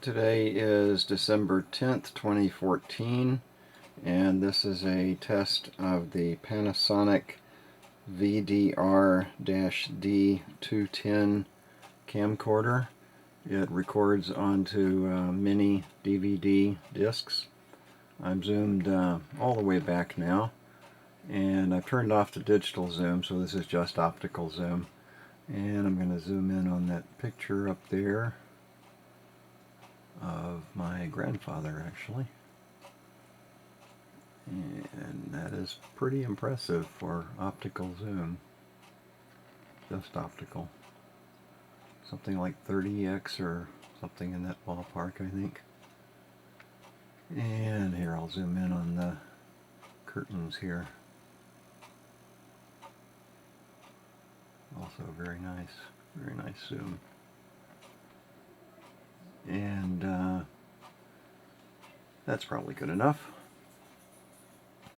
Today is December 10th, 2014, and this is a test of the Panasonic VDR-D210 camcorder. It records onto mini DVD discs. I'm zoomed all the way back now, and I've turned off the digital zoom, so this is just optical zoom. And I'm going to zoom in on that picture up there of my grandfather, actually, and that is pretty impressive for optical zoom. Just optical, something like 30x or something in that ballpark, I think. And here, I'll zoom in on the curtains here. Also very nice zoom. And that's probably good enough.